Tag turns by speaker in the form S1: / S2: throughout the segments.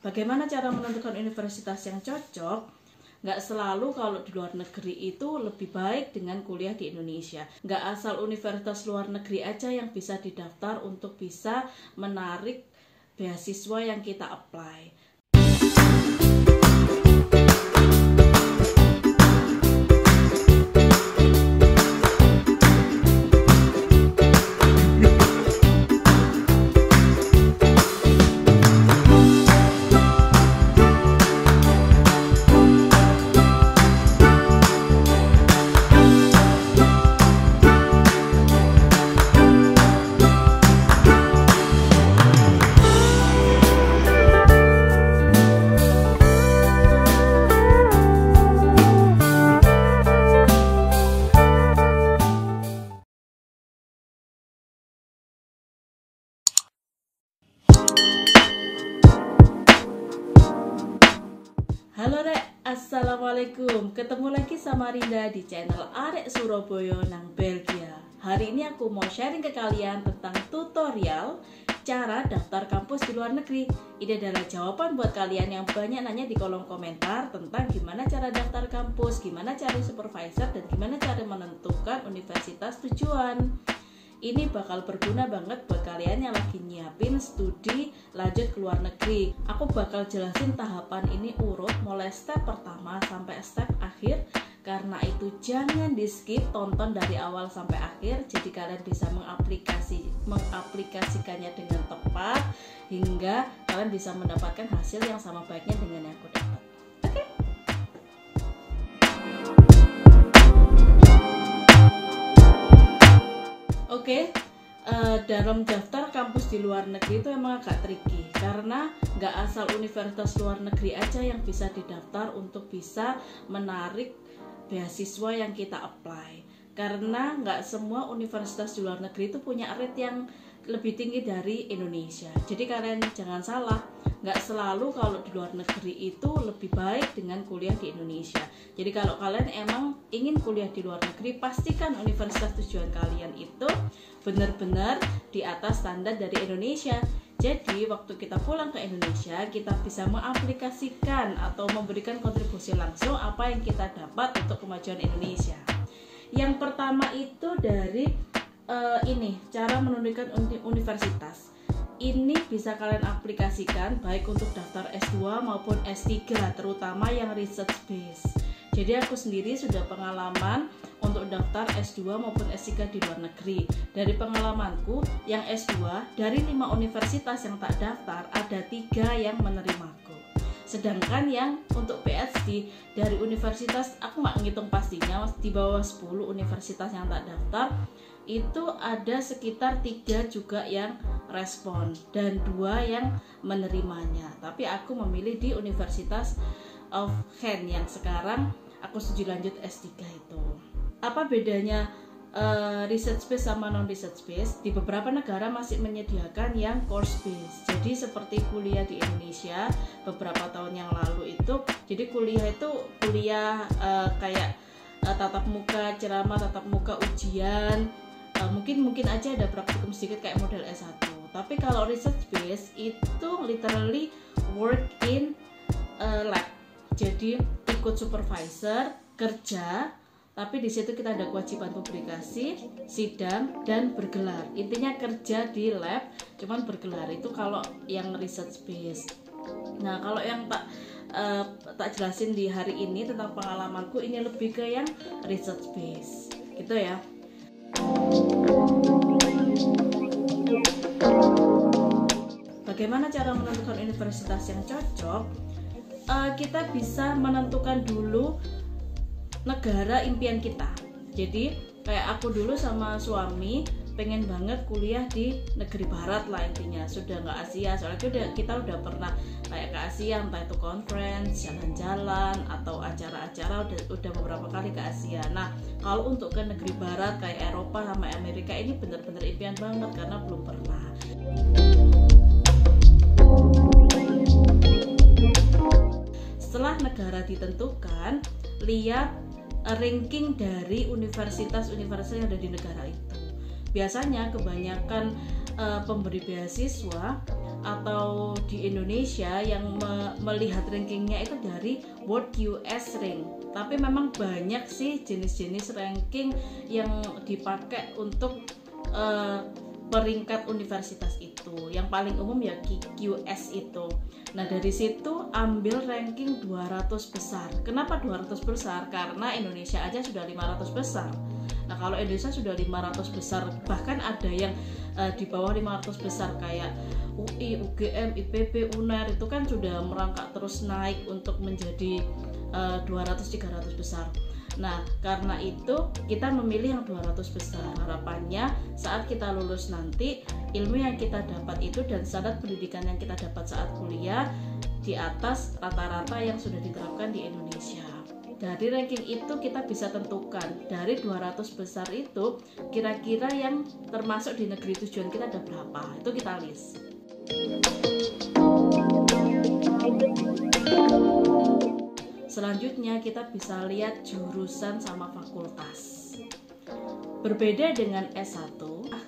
S1: Bagaimana cara menentukan universitas yang cocok? Nggak selalu kalau di luar negeri itu lebih baik dengan kuliah di Indonesia. Nggak asal universitas luar negeri aja yang bisa didaftar untuk bisa menarik beasiswa yang kita apply. Halo Rek, Assalamualaikum. Ketemu lagi sama Rinda di channel Arek Surabaya nang Belgia. Hari ini aku mau sharing ke kalian tentang tutorial cara daftar kampus di luar negeri. Ini adalah jawaban buat kalian yang banyak nanya di kolom komentar tentang gimana cara daftar kampus, gimana cari supervisor, dan gimana cara menentukan universitas tujuan. Ini bakal berguna banget buat kalian yang lagi nyiapin studi lanjut ke luar negeri. Aku bakal jelasin tahapan ini urut mulai step pertama sampai step akhir. Karena itu jangan di skip, tonton dari awal sampai akhir. Jadi kalian bisa mengaplikasikannya dengan tepat hingga kalian bisa mendapatkan hasil yang sama baiknya dengan yang aku dapat. Oke, dalam daftar kampus di luar negeri itu emang agak tricky karena nggak asal universitas luar negeri aja yang bisa didaftar untuk bisa menarik beasiswa yang kita apply. Karena nggak semua universitas di luar negeri itu punya rate yang lebih tinggi dari Indonesia. Jadi kalian jangan salah, nggak selalu kalau di luar negeri itu lebih baik dengan kuliah di Indonesia. Jadi kalau kalian emang ingin kuliah di luar negeri, pastikan universitas tujuan kalian itu benar-benar di atas standar dari Indonesia. Jadi waktu kita pulang ke Indonesia, kita bisa mengaplikasikan atau memberikan kontribusi langsung apa yang kita dapat untuk kemajuan Indonesia. Yang pertama itu dari cara menentukan universitas. Ini bisa kalian aplikasikan baik untuk daftar S2 maupun S3, terutama yang research base. Jadi aku sendiri sudah pengalaman untuk daftar S2 maupun S3 di luar negeri. Dari pengalamanku, yang S2 dari 5 universitas yang tak daftar, ada 3 yang menerimaku. Sedangkan yang untuk PhD dari universitas, aku nggak ngitung pastinya, di bawah 10 universitas yang tak daftar, itu ada sekitar 3 juga yang respon dan 2 yang menerimanya. Tapi aku memilih di Universitas of Ghent yang sekarang aku studi lanjut S3 itu. Apa bedanya research base sama non research base? Di beberapa negara masih menyediakan yang course base. Jadi seperti kuliah di Indonesia beberapa tahun yang lalu itu, jadi kuliah itu kayak tatap muka, ceramah tatap muka, ujian, mungkin aja ada praktikum sedikit kayak model S1. Tapi kalau research base itu literally work in lab. Jadi ikut supervisor, kerja, tapi di situ kita ada kewajiban publikasi, sidang, dan bergelar. Intinya kerja di lab, cuman bergelar itu kalau yang research base. Nah, kalau yang tak jelasin di hari ini tentang pengalamanku, ini lebih ke yang research base, gitu ya. Bagaimana cara menentukan universitas yang cocok? Kita bisa menentukan dulu negara impian kita. Jadi kayak aku dulu sama suami pengen banget kuliah di negeri barat lah, intinya sudah nggak Asia, soalnya kita udah pernah kayak ke Asia, entah itu conference, jalan-jalan atau acara-acara, udah beberapa kali ke Asia. Nah, kalau untuk ke negeri barat kayak Eropa sama Amerika, ini bener-bener impian banget karena belum pernah. Setelah negara ditentukan, lihat ranking dari universitas-universitas yang ada di negara itu. Biasanya kebanyakan pemberi beasiswa atau di Indonesia yang melihat rankingnya itu dari World QS Rank. Tapi memang banyak sih jenis-jenis ranking yang dipakai untuk peringkat universitas itu. Yang paling umum ya QS itu. Nah dari situ ambil ranking 200 besar. Kenapa 200 besar? Karena Indonesia aja sudah 500 besar. Nah kalau Indonesia sudah 500 besar, bahkan ada yang di bawah 500 besar kayak UI, UGM, IPB, UNER itu kan sudah merangkak terus naik untuk menjadi 200-300 besar. Nah karena itu kita memilih yang 200 besar. Harapannya saat kita lulus nanti, ilmu yang kita dapat itu dan standar pendidikan yang kita dapat saat kuliah di atas rata-rata yang sudah diterapkan di Indonesia. Dari ranking itu kita bisa tentukan dari 200 besar itu kira-kira yang termasuk di negeri tujuan kita ada berapa. Itu kita list. Selanjutnya kita bisa lihat jurusan sama fakultas. Berbeda dengan S1,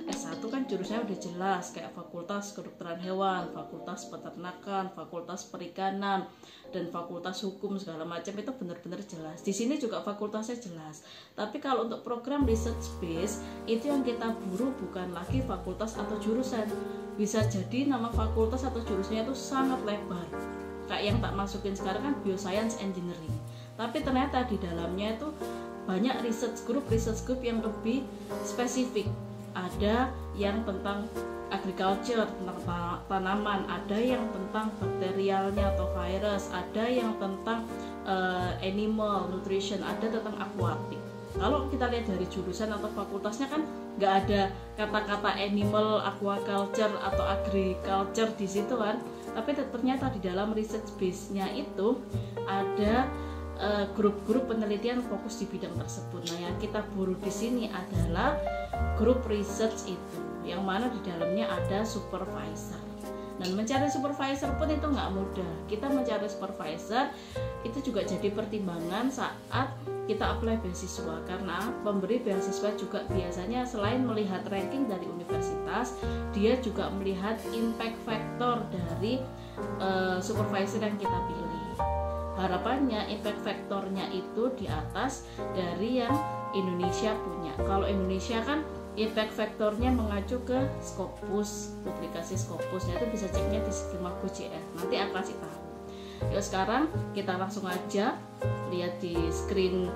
S1: S1 kan jurusannya udah jelas kayak fakultas kedokteran hewan, fakultas peternakan, fakultas perikanan, dan fakultas hukum segala macam itu benar-benar jelas. Di sini juga fakultasnya jelas. Tapi kalau untuk program research base itu yang kita buru bukan lagi fakultas atau jurusan. Bisa jadi nama fakultas atau jurusannya itu sangat lebar. Kayak yang tak masukin sekarang kan bioscience engineering. Tapi ternyata di dalamnya itu banyak research group yang lebih spesifik. Ada yang tentang agriculture, tentang tanaman, ada yang tentang bakterialnya atau virus, ada yang tentang animal nutrition, ada tentang aquatic. Kalau kita lihat dari jurusan atau fakultasnya kan nggak ada kata-kata animal, aquaculture atau agriculture di situ kan. Tapi ternyata di dalam research base-nya itu ada grup-grup penelitian fokus di bidang tersebut. Nah, yang kita buru di sini adalah grup research itu, yang mana di dalamnya ada supervisor. Dan mencari supervisor pun itu nggak mudah. Kita mencari supervisor itu juga jadi pertimbangan saat kita apply beasiswa, karena pemberi beasiswa juga biasanya selain melihat ranking dari universitas, dia juga melihat impact factor dari supervisor yang kita pilih. Harapannya impact factornya itu di atas dari yang Indonesia punya. Kalau Indonesia kan impact factornya mengacu ke Scopus, publikasi Scopus, itu bisa ceknya di skema GCF. Nanti akan kasih tahu. Yuk sekarang kita langsung aja lihat di screen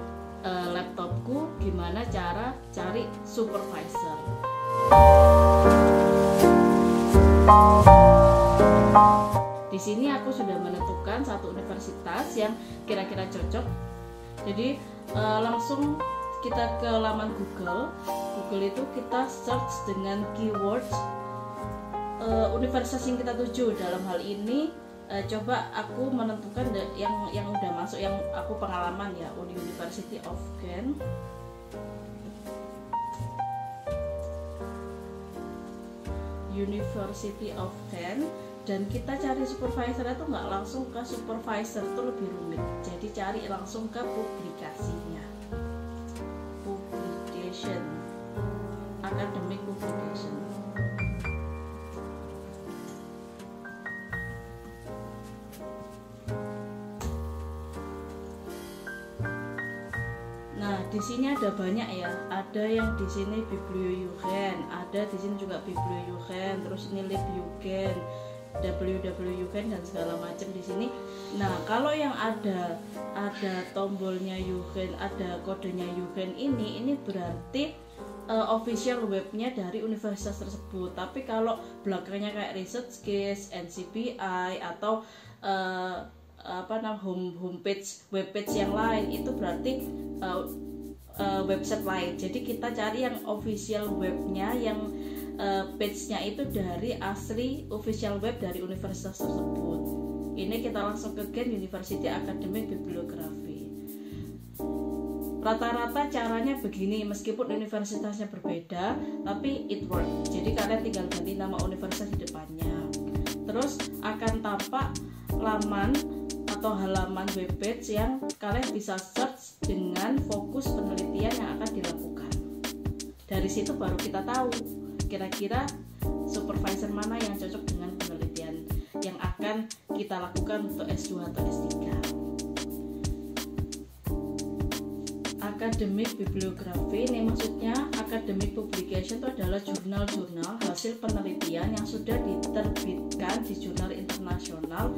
S1: laptopku gimana cara cari supervisor. Di sini aku sudah menentukan satu universitas yang kira-kira cocok. Jadi langsung kita ke laman Google. Google itu kita search dengan keywords universitas yang kita tuju. Dalam hal ini coba aku menentukan yang udah masuk, yang aku pengalaman ya, University of Kent. University of Kent. Dan kita cari supervisor itu nggak langsung ke supervisor, itu lebih rumit. Jadi cari langsung ke publikasinya. Publication, academic publication. Nah, di sini ada banyak ya. Ada yang di sini Biblioeugen, ada di sini juga Biblioeugen, terus ini Libeugen, WWUgen dan segala macam di sini. Nah, kalau yang ada tombolnya Eugen, ada kodenya Eugen ini berarti official webnya dari universitas tersebut. Tapi kalau belakangnya kayak research case, NCBI atau homepage, webpage yang lain, itu berarti website lain. Jadi kita cari yang official webnya, yang page-nya itu dari asli official web dari universitas tersebut. Ini kita langsung ke Ghent University Academic Bibliography. Rata-rata caranya begini, meskipun universitasnya berbeda, tapi it work. Jadi kalian tinggal ganti nama universitas di depannya. Terus akan tampak laman atau halaman webpage yang kalian bisa search dengan fokus penelitian yang akan dilakukan. Dari situ baru kita tahu kira-kira supervisor mana yang cocok dengan penelitian yang akan kita lakukan untuk S2 atau S3. Academic bibliografi ini maksudnya academic publication itu adalah jurnal-jurnal hasil penelitian yang sudah diterbitkan di jurnal internasional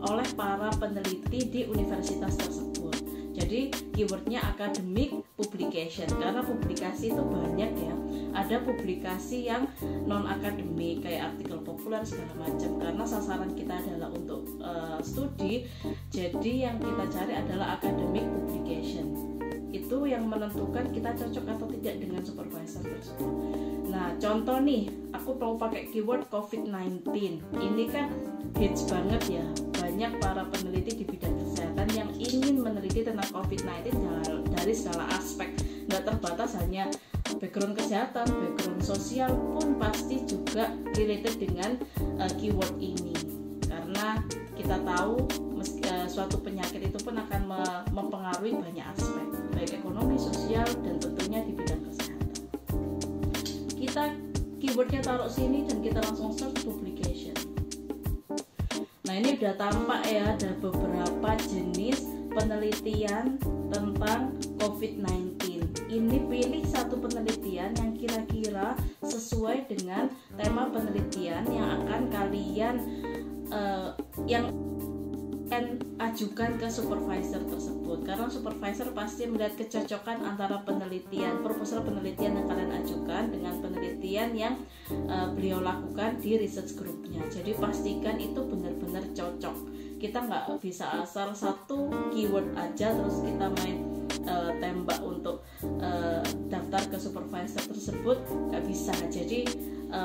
S1: oleh para peneliti di universitas tersebut. Jadi keywordnya academic publication karena publikasi itu banyak ya. Ada publikasi yang non akademik kayak artikel populer segala macam, karena sasaran kita adalah untuk studi. Jadi yang kita cari adalah academic publication. Itu yang menentukan kita cocok atau tidak dengan supervisor tersebut. Nah, contoh nih, aku mau pakai keyword COVID-19. Ini kan hits banget ya. Banyak para peneliti di bidang kesehatan yang ingin meneliti tentang COVID-19 dari segala aspek. Nggak terbatas hanya background kesehatan, background sosial pun pasti juga related dengan keyword ini. Karena kita tahu suatu penyakit itu pun akan mempengaruhi banyak aspek, baik ekonomi, sosial, dan tentunya di bidang kesehatan. Kita keywordnya taruh sini dan kita langsung search publication. Nah, ini udah tampak ya, ada beberapa jenis penelitian tentang COVID-19. Ini pilih satu penelitian yang kira-kira sesuai dengan tema penelitian yang akan kalian ajukan ke supervisor tersebut, karena supervisor pasti melihat kecocokan antara proposal penelitian yang kalian ajukan dengan penelitian yang beliau lakukan di research groupnya. Jadi pastikan itu benar-benar cocok. Kita nggak bisa asal satu keyword aja terus kita main tembak untuk daftar ke supervisor tersebut, nggak bisa. Jadi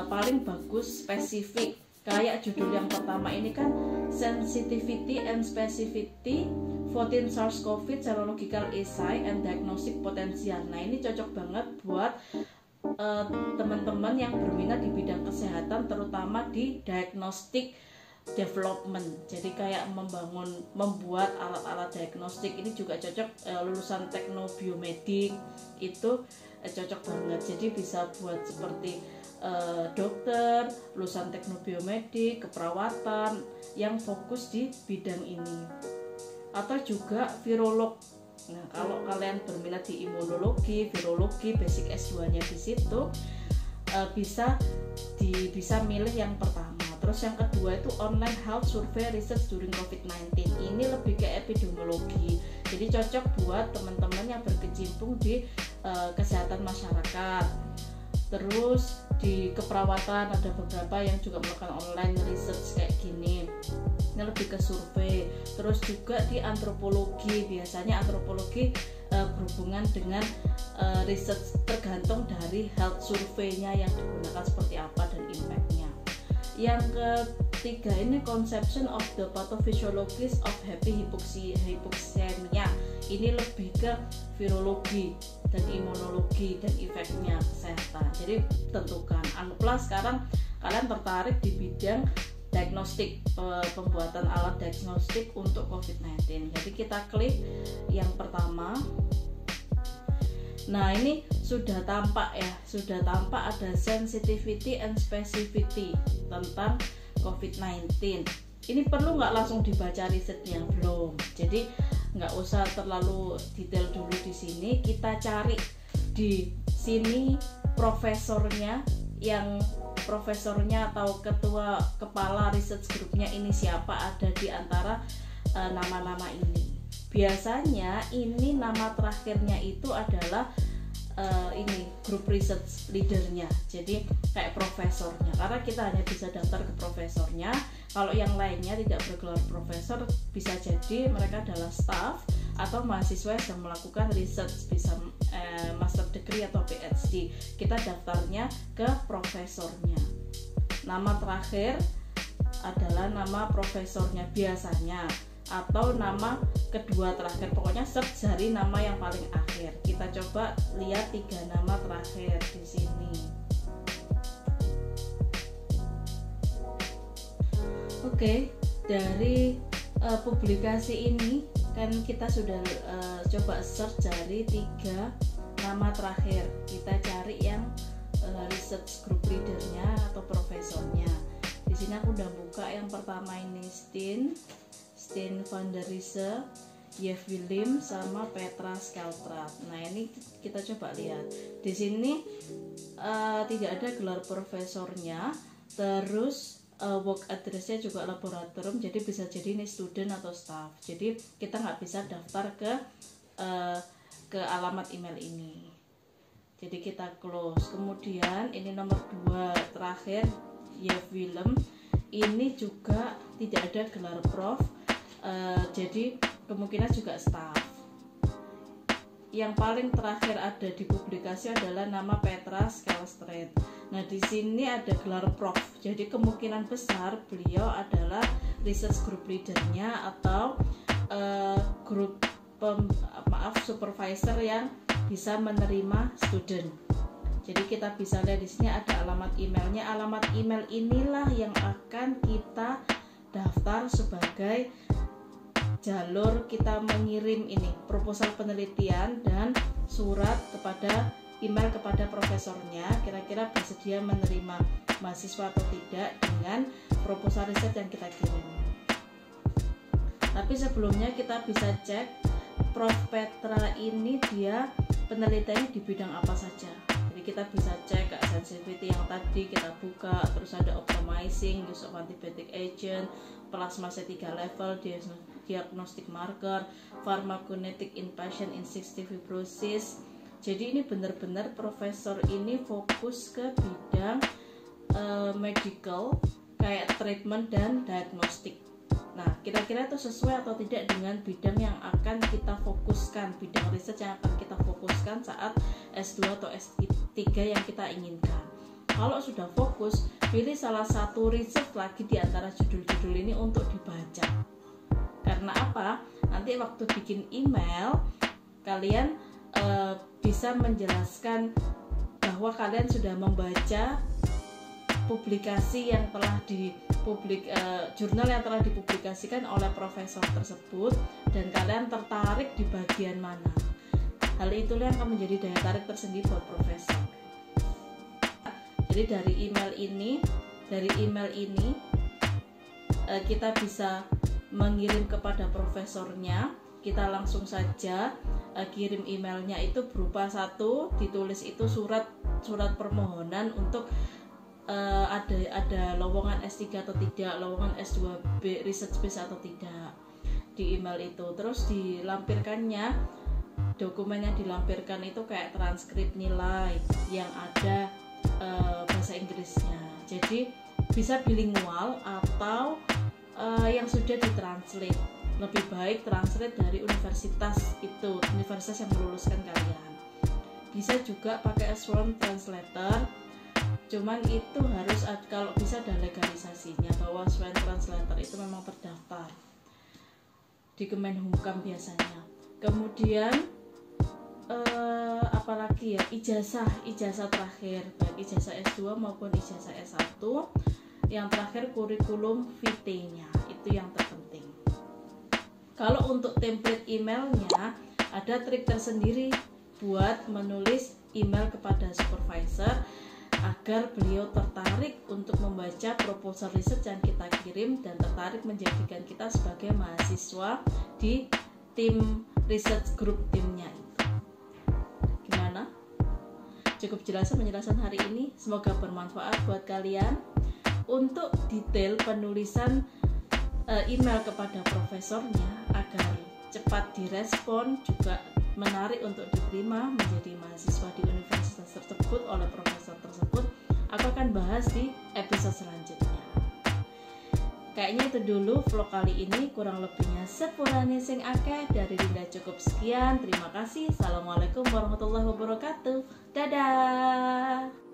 S1: paling bagus spesifik. Kayak judul yang pertama ini kan sensitivity and specificity 14 SARS-CoV serological assay and diagnostic potential. Nah, ini cocok banget buat teman-teman yang berminat di bidang kesehatan, terutama di diagnostic development. Jadi kayak membuat alat-alat diagnostik. Ini juga cocok lulusan teknobiomedik itu cocok banget. Jadi bisa buat seperti dokter, lulusan teknobiomedik, keperawatan yang fokus di bidang ini, atau juga virolog. Nah, kalau kalian berminat di imunologi, virologi, basic S2-nya di situ bisa milih yang pertama. Terus yang kedua itu online health survey research during COVID-19. Ini lebih ke epidemiologi. Jadi cocok buat teman-teman yang berkecimpung di kesehatan masyarakat. Terus di keperawatan ada beberapa yang juga melakukan online research kayak gini. Ini lebih ke survei. Terus juga di antropologi, biasanya antropologi berhubungan dengan research, tergantung dari health survey-nya yang digunakan seperti apa dan impact-nya. Yang ketiga ini conception of the pathophysiologies of hypoxemia. Ini lebih ke virologi dan imunologi dan efeknya kesehatan. Jadi tentukan. Anggaplah sekarang kalian tertarik di bidang diagnostik, pembuatan alat diagnostik untuk COVID-19. Jadi kita klik yang pertama. Nah, ini sudah tampak ya, ada sensitivity and specificity tentang COVID-19. Ini perlu nggak langsung dibaca risetnya? Belum. Jadi nggak usah terlalu detail dulu di sini. Kita cari di sini profesornya atau kepala research grupnya ini siapa, ada di antara nama-nama ini. Biasanya ini nama terakhirnya itu adalah ini group research leadernya, jadi kayak profesornya, karena kita hanya bisa daftar ke profesornya. Kalau yang lainnya tidak bergelar profesor, bisa jadi mereka adalah staff atau mahasiswa yang sedang melakukan research, bisa master degree atau PhD. Kita daftarnya ke profesornya. Nama terakhir adalah nama profesornya biasanya, atau nama kedua terakhir, pokoknya search dari nama yang paling akhir. Kita coba lihat 3 nama terakhir di sini. Oke, dari publikasi ini kan kita sudah coba search dari 3 nama terakhir. Kita cari yang research group leadernya atau profesornya. Di Di sini aku udah buka. Yang pertama ini Stijn van der Riese, Jeff Willem, sama Petra Skeltrat. Nah ini kita coba lihat. Di sini tidak ada gelar profesornya, terus work address-nya juga laboratorium, jadi bisa jadi ini student atau staff. Jadi kita nggak bisa daftar ke alamat email ini. Jadi kita close. Kemudian ini nomor 2 terakhir, Jeff Willem. Ini juga tidak ada gelar prof, jadi kemungkinan juga staff. Yang paling terakhir ada di publikasi adalah nama Petra Skeltrat. Nah di sini ada gelar prof, jadi kemungkinan besar beliau adalah research group leadernya atau grup supervisor yang bisa menerima student. Jadi kita bisa lihat di sini ada alamat emailnya. Alamat email inilah yang akan kita daftar sebagai jalur kita mengirim ini proposal penelitian dan surat kepada email kepada profesornya, kira-kira bersedia menerima mahasiswa atau tidak dengan proposal riset yang kita kirim. Tapi sebelumnya kita bisa cek Prof Petra ini dia penelitiannya di bidang apa saja. Jadi kita bisa cek ke sensitivity yang tadi kita buka, terus ada optimizing use of antibiotic agent, plasma C3 level, diagnostic marker, pharmacokinetic in patient in cystic fibrosis. Jadi ini benar-benar profesor ini fokus ke bidang medical, kayak treatment dan diagnostik. Nah, kira-kira itu sesuai atau tidak dengan bidang yang akan kita fokuskan, bidang riset yang akan kita fokuskan saat S2 atau S3 yang kita inginkan. Kalau sudah fokus, pilih salah satu riset lagi di antara judul-judul ini untuk dibaca. Karena apa? Nanti waktu bikin email, kalian bisa menjelaskan bahwa kalian sudah membaca publikasi yang telah jurnal yang telah dipublikasikan oleh profesor tersebut dan kalian tertarik di bagian mana. Hal itulah yang akan menjadi daya tarik tersendiri buat profesor. Jadi dari email ini kita bisa mengirim kepada profesornya. Kita langsung saja kirim emailnya itu berupa satu, ditulis itu surat permohonan untuk ada lowongan S3 atau tidak, lowongan S2B research base atau tidak di email itu. Terus dilampirkannya, dokumen yang dilampirkan itu kayak transkrip nilai yang ada bahasa Inggrisnya. Jadi bisa bilingual atau yang sudah ditranslate. Lebih baik translate dari universitas itu, universitas yang meluluskan kalian. Bisa juga pakai Swarm Translator. Cuman itu harus kalau bisa ada legalisasinya bahwa Swarm Translator itu memang terdaftar di Kemenhumkam biasanya. Kemudian apalagi ya, ijazah terakhir, baik ijazah S2 maupun ijazah S1. Yang terakhir kurikulum vitae-nya, itu yang terpenting. Kalau untuk template emailnya ada trik tersendiri buat menulis email kepada supervisor agar beliau tertarik untuk membaca proposal riset yang kita kirim dan tertarik menjadikan kita sebagai mahasiswa di tim research group timnya itu. Gimana? Cukup jelas penjelasan hari ini? Semoga bermanfaat buat kalian. Untuk detail penulisan email kepada profesornya agar cepat direspon, juga menarik untuk diterima menjadi mahasiswa di universitas tersebut oleh profesor tersebut, aku akan bahas di episode selanjutnya. Kayaknya itu dulu vlog kali ini, kurang lebihnya sepurane sing akeh. Dari Dinda cukup sekian, terima kasih. Assalamualaikum warahmatullahi wabarakatuh. Dadah.